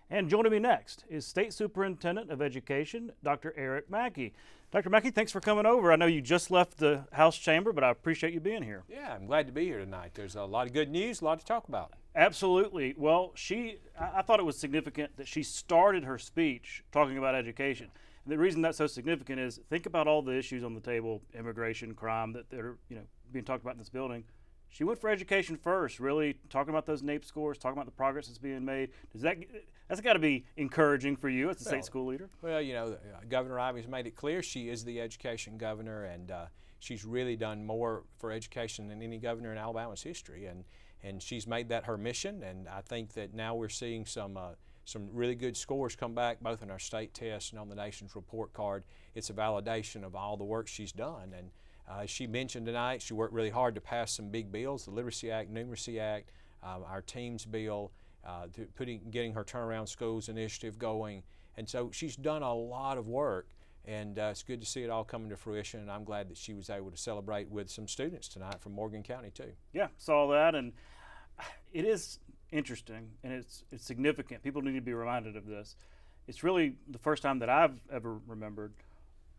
And joining me next is State Superintendent of Education, Dr. Eric Mackey. Dr. Mackey, thanks for coming over. I know you just left the House chamber, but I appreciate you being here. Yeah, I'm glad to be here tonight. There's a lot of good news, a lot to talk about. Absolutely. Well, I thought it was significant that she started her speech talking about education. And the reason that's so significant is think about all the issues on the table, immigration, crime, that are being talked about in this building. She went for education first, really talking about those NAEP scores, talking about the progress that's being made. That's got to be encouraging for you as a state school leader? Well, Governor Ivey's made it clear she is the education governor, and she's really done more for education than any governor in Alabama's history, and she's made that her mission. And I think that now we're seeing some really good scores come back, both in our state test and on the nation's report card. It's a validation of all the work she's done. And she mentioned tonight she worked really hard to pass some big bills, the Literacy Act, Numeracy Act, our Teams bill, getting her Turnaround Schools initiative going. And so she's done a lot of work, and it's good to see it all coming to fruition, and I'm glad that she was able to celebrate with some students tonight from Morgan County too. Yeah, saw that, and it is interesting, and it's significant. People need to be reminded of this. It's really the first time that I've ever remembered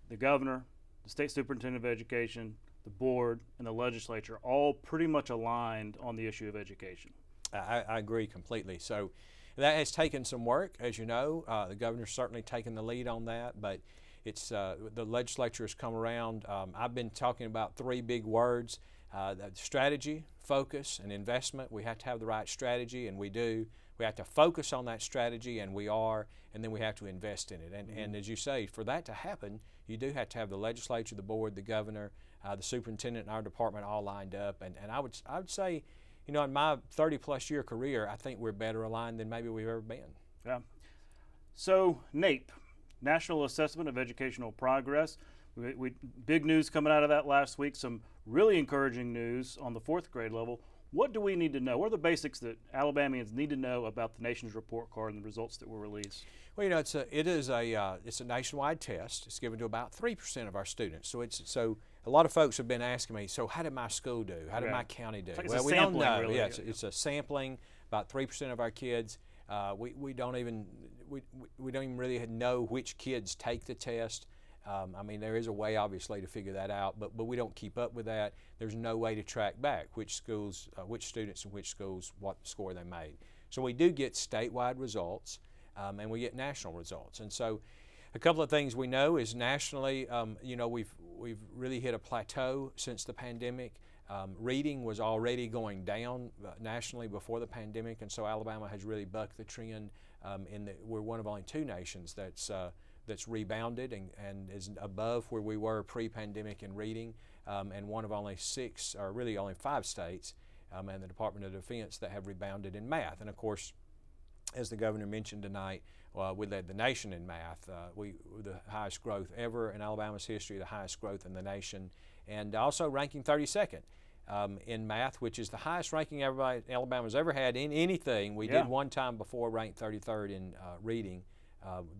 the governor, the state superintendent of education, the board, and the legislature all pretty much aligned on the issue of education. I agree completely. So that has taken some work, as you know. The governor's certainly taken the lead on that, but it's the legislature has come around. I've been talking about three big words: strategy, focus, and investment. We have to have the right strategy, and we do. We have to focus on that strategy, and we are, and then we have to invest in it. And as you say, for that to happen, you do have to have the legislature, the board, the governor, the superintendent, and our department all lined up. And I would say, in my 30-plus year career, I think we're better aligned than maybe we've ever been. Yeah. So NAEP, National Assessment of Educational Progress. Big news coming out of that last week. Some really encouraging news on the fourth grade level. What do we need to know? What are the basics that Alabamians need to know about the nation's report card and the results that were released? Well, it's a nationwide test. It's given to about 3% of our students. So a lot of folks have been asking me, so how did my school do? How did my county do? Well, we don't know. Really. Yeah, it's a sampling. About 3% of our kids. We don't even really know which kids take the test. I mean, there is a way, obviously, to figure that out, but we don't keep up with that. There's no way to track back which schools, which students in which schools, what score they made. So we do get statewide results, and we get national results. And so a couple of things we know is nationally, we've really hit a plateau since the pandemic. Reading was already going down nationally before the pandemic, and so Alabama has really bucked the trend. We're one of only two nations that's rebounded and is above where we were pre-pandemic in reading, and one of only six, or really only 5 states, and the Department of Defense that have rebounded in math. And of course, as the governor mentioned tonight, we led the nation in math. We were the highest growth ever in Alabama's history, the highest growth in the nation, and also ranking 32nd in math, which is the highest ranking Alabama's ever had in anything. We did one time before rank 33rd in reading,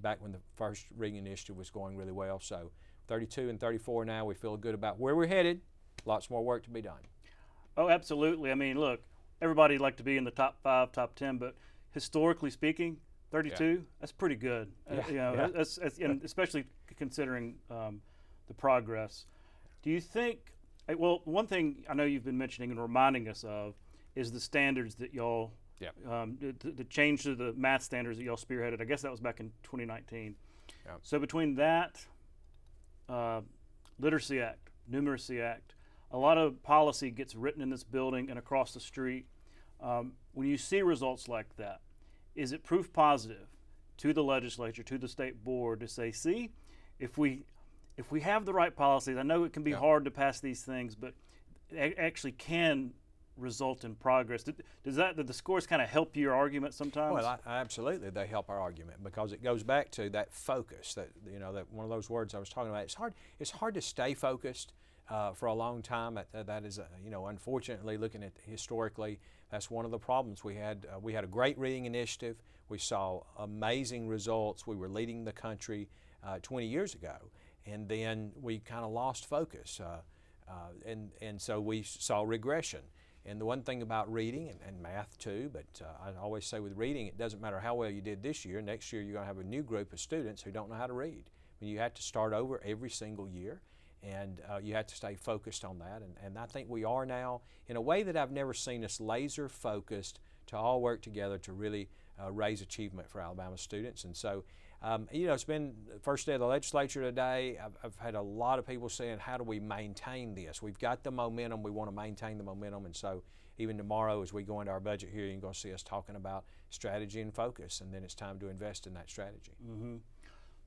back when the first reading initiative was going really well. So 32 and 34 now, we feel good about where we're headed. Lots more work to be done. Oh, absolutely. I mean, look, everybody'd like to be in the top 5, top 10, but historically speaking, 32, that's pretty good. That's and especially considering the progress. Do you think, well, one thing I know you've been mentioning and reminding us of is the standards that y'all, the change to the math standards that y'all spearheaded. I guess that was back in 2019. Yeah. So between that, Literacy Act, Numeracy Act, a lot of policy gets written in this building and across the street. When you see results like that, is it proof positive to the legislature, to the state board to say, see, if we have the right policies, I know it can be hard to pass these things, but it actually can result in progress. Do the scores kind of help your argument sometimes? Well, absolutely, they help our argument because it goes back to that focus. That that one of those words I was talking about. It's hard to stay focused for a long time. That is, unfortunately, looking at historically, that's one of the problems we had. We had a great reading initiative. We saw amazing results. We were leading the country 20 years ago, and then we kind of lost focus, and so we saw regression. And the one thing about reading, and math too, but I always say with reading, it doesn't matter how well you did this year, next year you're going to have a new group of students who don't know how to read. I mean, you have to start over every single year, and you have to stay focused on that. And I think we are now, in a way that I've never seen us, laser focused to all work together to really raise achievement for Alabama students. And so, it's been the first day of the legislature today. I've had a lot of people saying, how do we maintain this? We've got the momentum. We want to maintain the momentum. And so even tomorrow as we go into our budget hearing, you're going to see us talking about strategy and focus, and then it's time to invest in that strategy. Mm-hmm.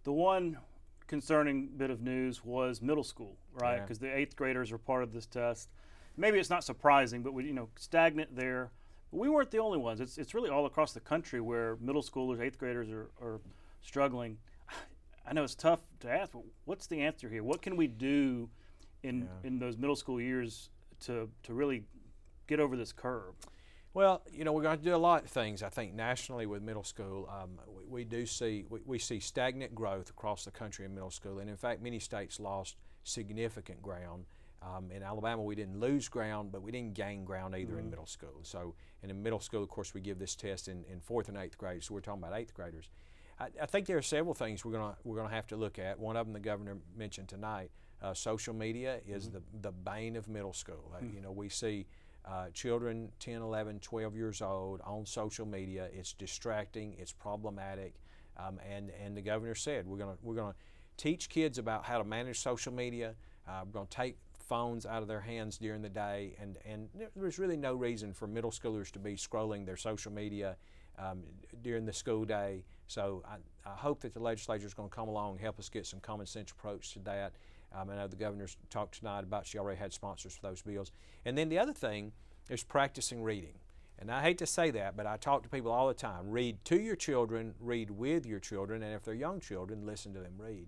The one concerning bit of news was middle school, right? Because the 8th graders are part of this test. Maybe it's not surprising, but we, stagnant there. But we weren't the only ones. It's really all across the country where middle schoolers, 8th graders are struggling. I know it's tough to ask, but what's the answer here? What can we do in those middle school years to really get over this curve? Well, we're going to do a lot of things, I think, nationally with middle school. We see stagnant growth across the country in middle school, and in fact, many states lost significant ground. In Alabama, we didn't lose ground, but we didn't gain ground either in middle school. So, and in middle school, of course, we give this test in 4th and 8th grade, so we're talking about 8th graders. I think there are several things we're going to have to look at. One of them the governor mentioned tonight. Social media is the bane of middle school. We see children 10, 11, 12 years old on social media. It's distracting, it's problematic, and the governor said we're going to teach kids about how to manage social media. We're going to take phones out of their hands during the day, and there's really no reason for middle schoolers to be scrolling their social media during the school day. So I hope that the legislature is going to come along and help us get some common sense approach to that. I know the governor's talked tonight about she already had sponsors for those bills. And then the other thing is practicing reading. And I hate to say that, but I talk to people all the time. Read to your children, read with your children, and if they're young children, listen to them read.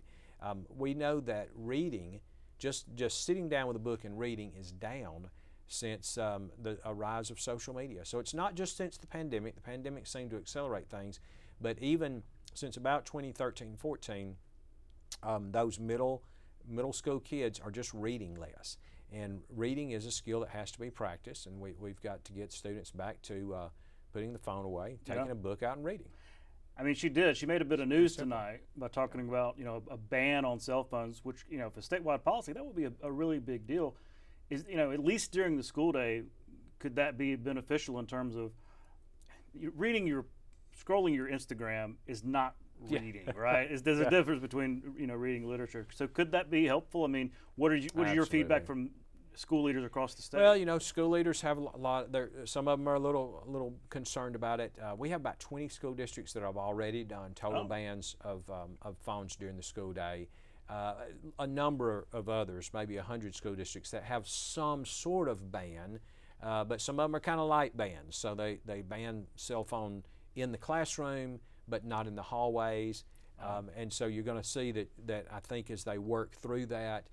We know that reading, just sitting down with a book and reading, is down since the rise of social media. So it's not just since the pandemic. The pandemic seemed to accelerate things, but even since about 2013-14, those middle school kids are just reading less. And reading is a skill that has to be practiced, and we've got to get students back to putting the phone away, taking a book out and readting. I mean, she did. She made a bit of news tonight by talking about, a ban on cell phones, which, if a statewide policy, that would be a really big deal. Is, at least during the school day, could that be beneficial in terms of scrolling your Instagram is not reading, right? There's a difference between, reading literature. So could that be helpful? I mean, what is your feedback from school leaders across the state? Well, school leaders have a lot. Some of them are a little concerned about it. We have about 20 school districts that have already done total bans of phones during the school day. A number of others, maybe 100 school districts that have some sort of ban, but some of them are kind of light bans. So they ban cell phone in the classroom, but not in the hallways. And so you're going to see that I think as they work through that,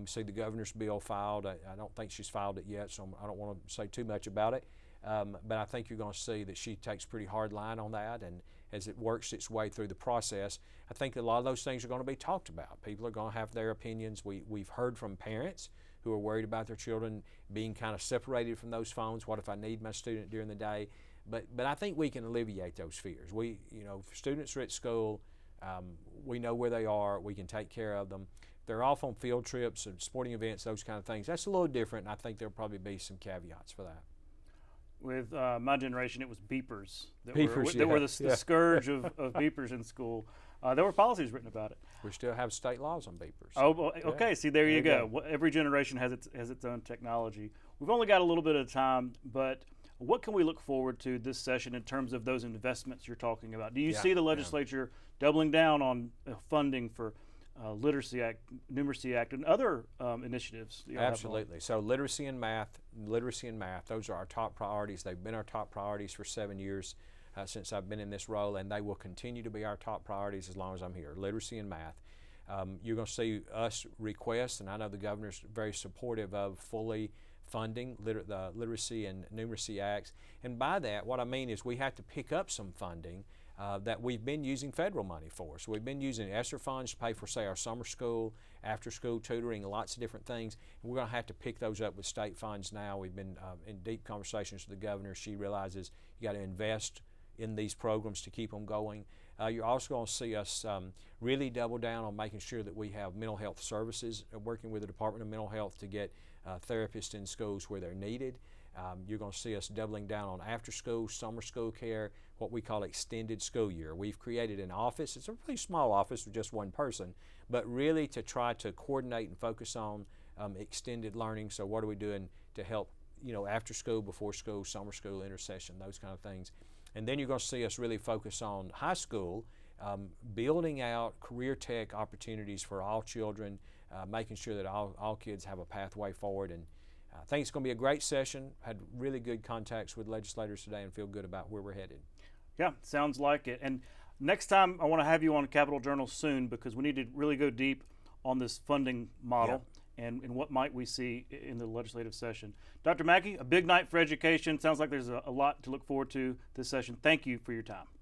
see the governor's bill filed. I don't think she's filed it yet, so I don't want to say too much about it. But I think you're going to see that she takes a pretty hard line on that, and as it works its way through the process, I think that a lot of those things are going to be talked about. People are going to have their opinions. We've heard from parents who are worried about their children being kind of separated from those phones. What if I need my student during the day? But I think we can alleviate those fears. If students are at school, we know where they are. We can take care of them. They're off on field trips and sporting events, those kind of things. That's a little different, and I think there'll probably be some caveats for that. With my generation, it was beepers that Beepers, were the scourge of beepers in school. There were policies written about it. We still have state laws on beepers. Oh, well, okay. See, there you go. Every generation has its own technology. We've only got a little bit of time, but what can we look forward to this session in terms of those investments you're talking about? Do you see the legislature doubling down on funding for Literacy Act, Numeracy Act, and other initiatives? Absolutely. So literacy and math, those are our top priorities. They've been our top priorities for 7 years since I've been in this role, and they will continue to be our top priorities as long as I'm here, literacy and math. You're going to see us request, and I know the governor's very supportive of fully funding the Literacy and Numeracy Acts. And by that, what I mean is we have to pick up some funding that we've been using federal money for. So we've been using ESSER funds to pay for, say, our summer school, after school tutoring, lots of different things. And we're going to have to pick those up with state funds now. We've been in deep conversations with the governor. She realizes you got to invest in these programs to keep them going. You're also going to see us really double down on making sure that we have mental health services, working with the Department of Mental Health to get therapists in schools where they're needed. You're going to see us doubling down on after school, summer school care, what we call extended school year. We've created an office. It's a really small office with just one person, but really to try to coordinate and focus on extended learning. So what are we doing to help, after school, before school, summer school, intercession, those kind of things. And then you're going to see us really focus on high school, building out career tech opportunities for all children, making sure that all kids have a pathway forward. And I think it's going to be a great session. Had really good contacts with legislators today and feel good about where we're headed. Yeah, sounds like it. And next time I want to have you on Capitol Journal soon, because we need to really go deep on this funding model. Yeah. And what might we see in the legislative session. Dr. Mackey, a big night for education. Sounds like there's a lot to look forward to this session. Thank you for your time.